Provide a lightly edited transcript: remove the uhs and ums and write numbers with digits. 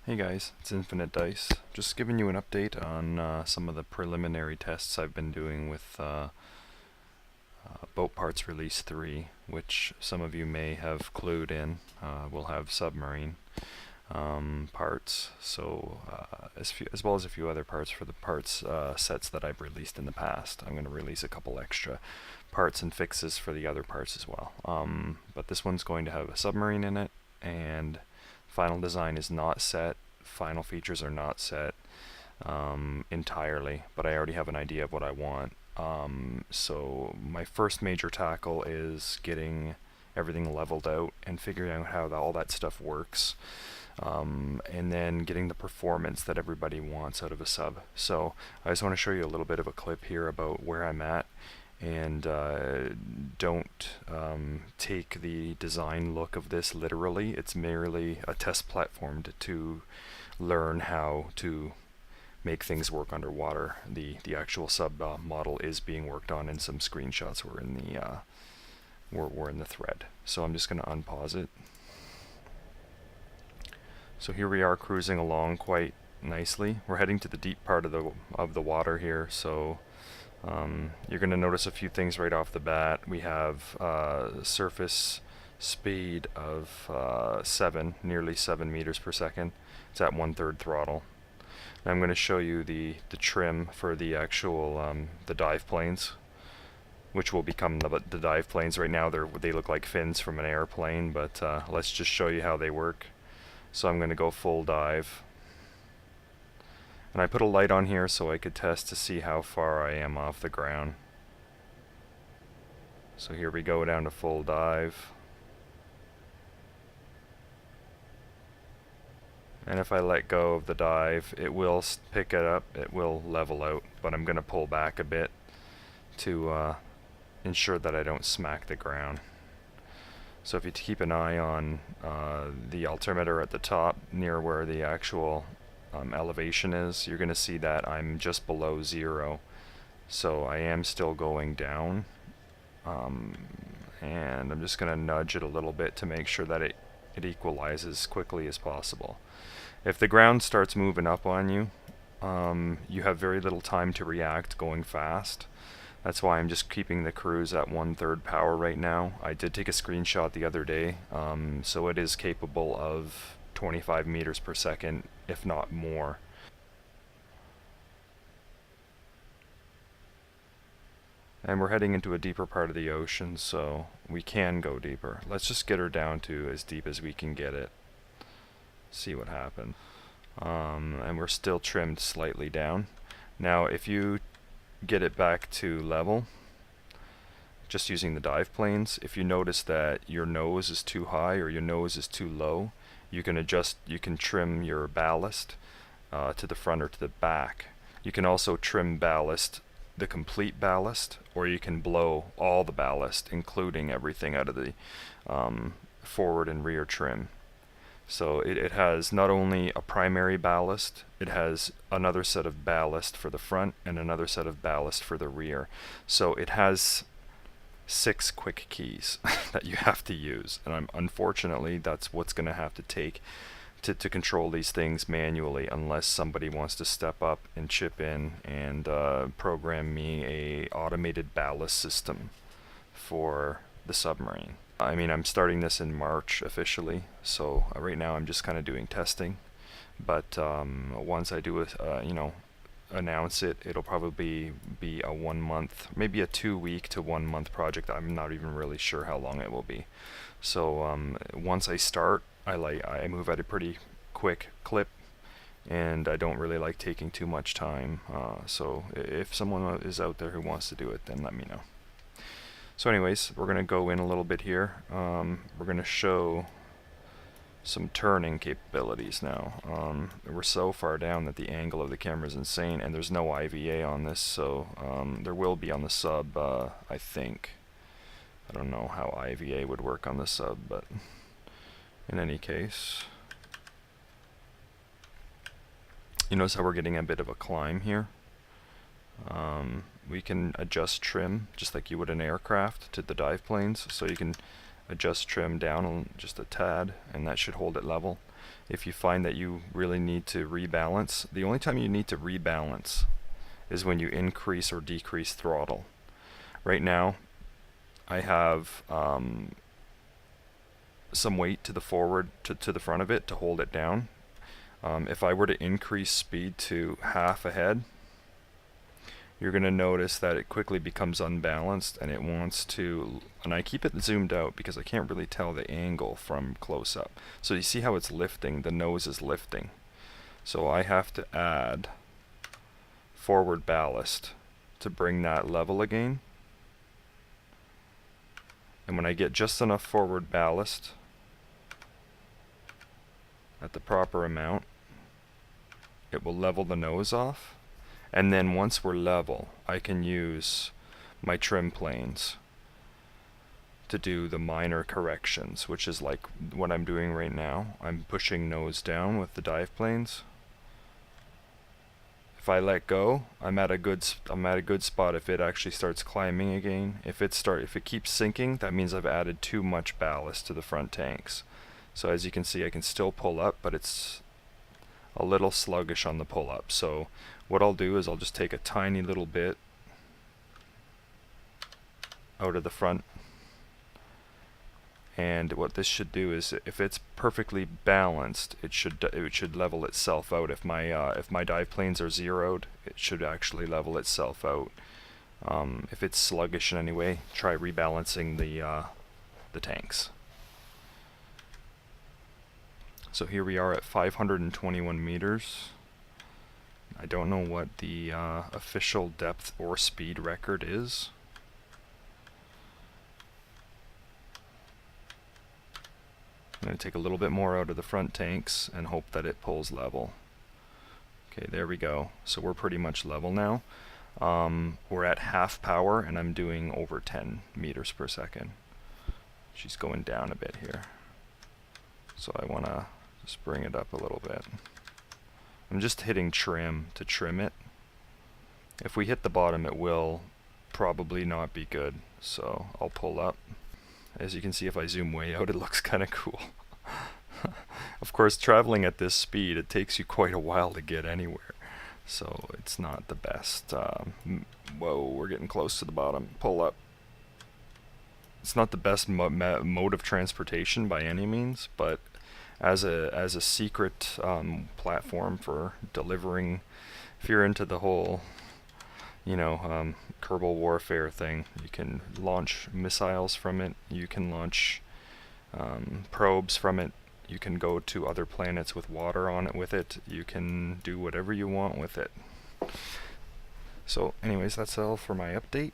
Hey guys, it's Infinite Dice. Just giving you an update on some of the preliminary tests I've been doing with Boat Parts Release 3, which some of you may have clued in. We'll have submarine parts, so as well as a few other parts for the parts sets that I've released in the past. I'm going to release a couple extra parts and fixes for the other parts as well. But this one's going to have a submarine in it, and final design is not set. Final features are not set entirely, but I already have an idea of what I want. So my first major tackle is getting everything leveled out and figuring out how all that stuff works. And then getting the performance that everybody wants out of a sub. So I just want to show you a little bit of a clip here about where I'm at, and don't take the design look of this literally. It's merely a test platform to learn how to make things work underwater. The actual sub model is being worked on, and some screenshots were in the thread. So I'm just going to unpause it. So here we are cruising along quite nicely. We're heading to the deep part of the water here, so you're going to notice a few things right off the bat. We have surface speed of nearly 7 meters per second. It's at 1/3 throttle. Now I'm going to show you the trim for the actual the dive planes, which will become the dive planes. Right now they look like fins from an airplane, but let's just show you how they work. So I'm going to go full dive. And I put a light on here so I could test to see how far I am off the ground. So here we go down to full dive. And if I let go of the dive, it will pick it up, it will level out, but I'm going to pull back a bit to ensure that I don't smack the ground. So if you keep an eye on the altimeter at the top near where the actual elevation is, you're going to see that I'm just below 0. So I am still going down. And I'm just going to nudge it a little bit to make sure that it equalizes as quickly as possible. If the ground starts moving up on you, you have very little time to react going fast. That's why I'm just keeping the cruise at 1/3 power right now. I did take a screenshot the other day, so it is capable of 25 meters per second, if not more. And we're heading into a deeper part of the ocean, so we can go deeper. Let's just get her down to as deep as we can get it. See what happens. And we're still trimmed slightly down. Now if you get it back to level, just using the dive planes, if you notice that your nose is too high or your nose is too low, you can trim your ballast to the front or to the back. You can also trim ballast, the complete ballast, or you can blow all the ballast, including everything, out of the forward and rear trim. So it has not only a primary ballast, it has another set of ballast for the front and another set of ballast for the rear. So it has 6 quick keys that you have to use, and unfortunately that's what's going to have to take to control these things manually, unless somebody wants to step up and chip in and program me a automated ballast system for the submarine. I mean, I'm starting this in March officially, so right now I'm just kind of doing testing. But once I do announce it, it'll probably be a 1 month, maybe a 2-week to 1 month project. I'm not even really sure how long it will be. So once I start, I move at a pretty quick clip, and I don't really like taking too much time. So if someone is out there who wants to do it, then let me know. So anyways, we're going to go in a little bit here. We're going to show some turning capabilities now. We're so far down that the angle of the camera is insane, and there's no IVA on this, so there will be on the sub, I think. I don't know how IVA would work on the sub, but in any case, you notice how we're getting a bit of a climb here. We can adjust trim just like you would an aircraft to the dive planes, so you can adjust trim down just a tad, and that should hold it level. If you find that you really need to rebalance, the only time you need to rebalance is when you increase or decrease throttle. Right now, I have some weight to the forward, to the front of it to hold it down. If I were to increase speed to half ahead, you're going to notice that it quickly becomes unbalanced and it wants to, and I keep it zoomed out because I can't really tell the angle from close up. So you see how it's lifting, the nose is lifting. So I have to add forward ballast to bring that level again. And when I get just enough forward ballast at the proper amount, it will level the nose off. And then once we're level, I can use my trim planes to do the minor corrections, which is like what I'm doing right now. I'm pushing nose down with the dive planes. If I let go, I'm at a good spot. If it actually starts climbing again, if it keeps sinking, that means I've added too much ballast to the front tanks. So as you can see, I can still pull up, but it's a little sluggish on the pull up. So what I'll do is I'll just take a tiny little bit out of the front, and what this should do is, if it's perfectly balanced, it should level itself out. If my dive planes are zeroed, it should actually level itself out. If it's sluggish in any way, try rebalancing the tanks. So here we are at 521 meters. I don't know what the official depth or speed record is. I'm going to take a little bit more out of the front tanks and hope that it pulls level. Okay, there we go. So we're pretty much level now. We're at half power and I'm doing over 10 meters per second. She's going down a bit here. So I want to just bring it up a little bit. I'm just hitting trim to trim it. If we hit the bottom, it will probably not be good. So I'll pull up. As you can see, if I zoom way out, it looks kind of cool. Of course, traveling at this speed, it takes you quite a while to get anywhere. So it's not the best. Whoa, we're getting close to the bottom. Pull up. It's not the best mode of transportation by any means, but as a secret platform for delivering, if you're into the whole, Kerbal warfare thing, you can launch missiles from it, you can launch probes from it, you can go to other planets with water on it with it, you can do whatever you want with it. So anyways, that's all for my update.